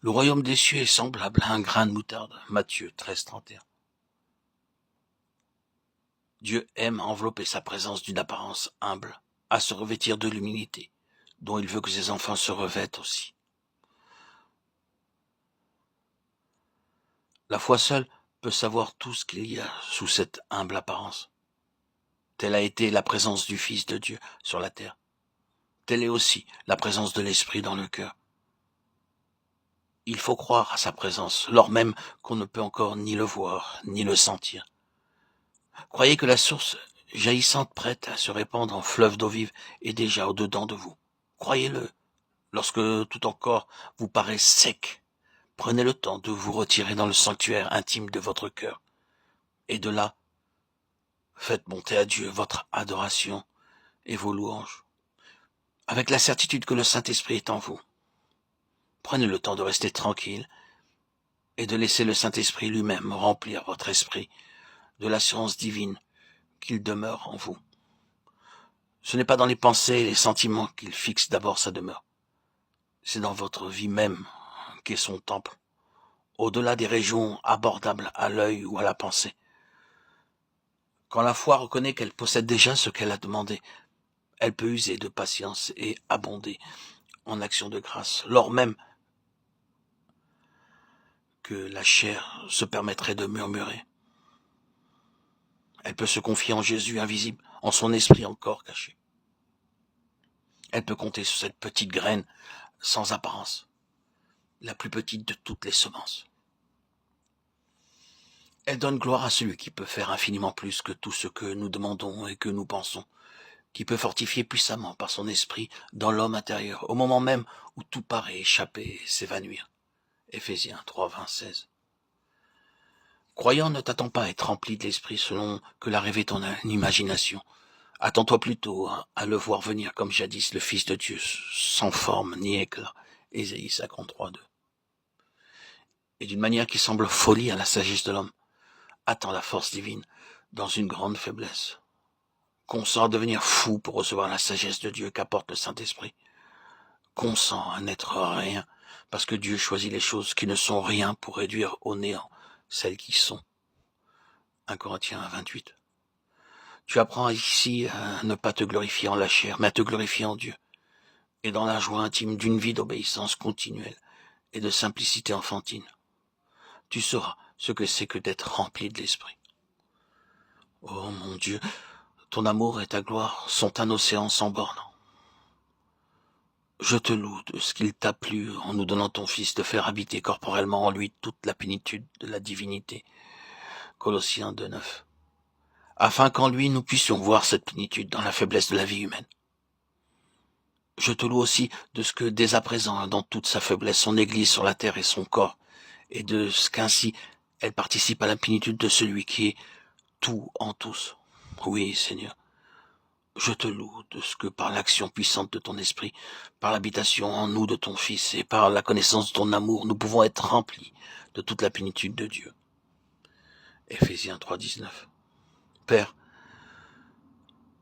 Le royaume des cieux est semblable à un grain de moutarde. Matthieu 13, 31. Dieu aime envelopper sa présence d'une apparence humble, à se revêtir de l'humilité, dont il veut que ses enfants se revêtent aussi. La foi seule peut savoir tout ce qu'il y a sous cette humble apparence. Telle a été la présence du Fils de Dieu sur la terre. Telle est aussi la présence de l'Esprit dans le cœur. Il faut croire à sa présence, lors même qu'on ne peut encore ni le voir, ni le sentir. Croyez que la source jaillissante prête à se répandre en fleuve d'eau vive est déjà au-dedans de vous. Croyez-le. Lorsque tout encore vous paraît sec, prenez le temps de vous retirer dans le sanctuaire intime de votre cœur. Et de là, faites monter à Dieu votre adoration et vos louanges, avec la certitude que le Saint-Esprit est en vous. Prenez le temps de rester tranquille et de laisser le Saint-Esprit lui-même remplir votre esprit de l'assurance divine qu'il demeure en vous. Ce n'est pas dans les pensées et les sentiments qu'il fixe d'abord sa demeure. C'est dans votre vie même qu'est son temple, au-delà des régions abordables à l'œil ou à la pensée. Quand la foi reconnaît qu'elle possède déjà ce qu'elle a demandé, elle peut user de patience et abonder en actions de grâce, lors même que la chair se permettrait de murmurer. Elle peut se confier en Jésus invisible, en son esprit encore caché. Elle peut compter sur cette petite graine sans apparence, la plus petite de toutes les semences. Elle donne gloire à celui qui peut faire infiniment plus que tout ce que nous demandons et que nous pensons, qui peut fortifier puissamment par son esprit dans l'homme intérieur, au moment même où tout paraît échapper et s'évanouir. Éphésiens 3, 20, 16. Croyant, ne t'attends pas à être rempli de l'esprit selon que l'a rêvé ton imagination. Attends-toi plutôt à le voir venir comme jadis le Fils de Dieu, sans forme ni éclat. Ésaïe 53, 2. Et d'une manière qui semble folie à la sagesse de l'homme, attends la force divine dans une grande faiblesse. Consens à devenir fou pour recevoir la sagesse de Dieu qu'apporte le Saint-Esprit. Consens à n'être rien, parce que Dieu choisit les choses qui ne sont rien pour réduire au néant celles qui sont. 1 Corinthiens 28. Tu apprends ici à ne pas te glorifier en la chair, mais à te glorifier en Dieu, et dans la joie intime d'une vie d'obéissance continuelle et de simplicité enfantine. Tu sauras ce que c'est que d'être rempli de l'Esprit. Oh mon Dieu, ton amour et ta gloire sont un océan sans bornes. Je te loue de ce qu'il t'a plu en nous donnant ton Fils de faire habiter corporellement en lui toute la plénitude de la divinité. Colossiens 2, 9. Afin qu'en lui nous puissions voir cette plénitude dans la faiblesse de la vie humaine. Je te loue aussi de ce que dès à présent, dans toute sa faiblesse, son Église sur la terre est son corps, et de ce qu'ainsi elle participe à la plénitude de celui qui est tout en tous. Oui, Seigneur. Je te loue de ce que par l'action puissante de ton esprit, par l'habitation en nous de ton Fils et par la connaissance de ton amour, nous pouvons être remplis de toute la plénitude de Dieu. Éphésiens 3, 19. Père,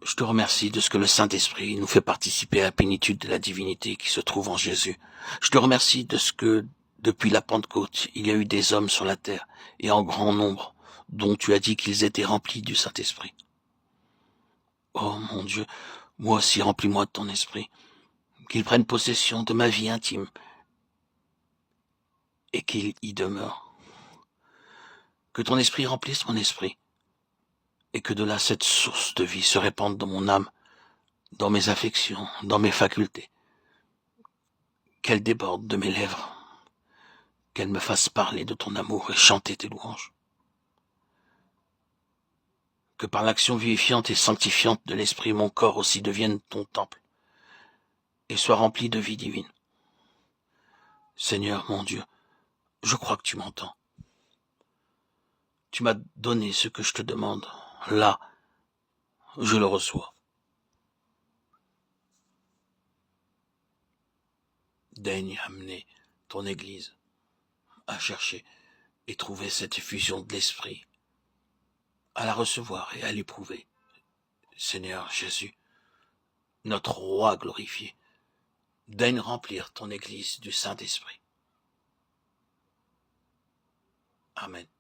je te remercie de ce que le Saint-Esprit nous fait participer à la plénitude de la divinité qui se trouve en Jésus. Je te remercie de ce que, depuis la Pentecôte, il y a eu des hommes sur la terre, et en grand nombre, dont tu as dit qu'ils étaient remplis du Saint-Esprit. Oh mon Dieu, moi aussi remplis-moi de ton esprit, qu'il prenne possession de ma vie intime, et qu'il y demeure. Que ton esprit remplisse mon esprit, et que de là cette source de vie se répande dans mon âme, dans mes affections, dans mes facultés. Qu'elle déborde de mes lèvres, qu'elle me fasse parler de ton amour et chanter tes louanges. Que par l'action vivifiante et sanctifiante de l'esprit, mon corps aussi devienne ton temple, et soit rempli de vie divine. Seigneur mon Dieu, je crois que tu m'entends. Tu m'as donné ce que je te demande. Là, je le reçois. Daigne amener ton Église à chercher et trouver cette effusion de l'Esprit, à la recevoir et à l'éprouver. Seigneur Jésus, notre Roi glorifié, daigne remplir ton Église du Saint-Esprit. Amen.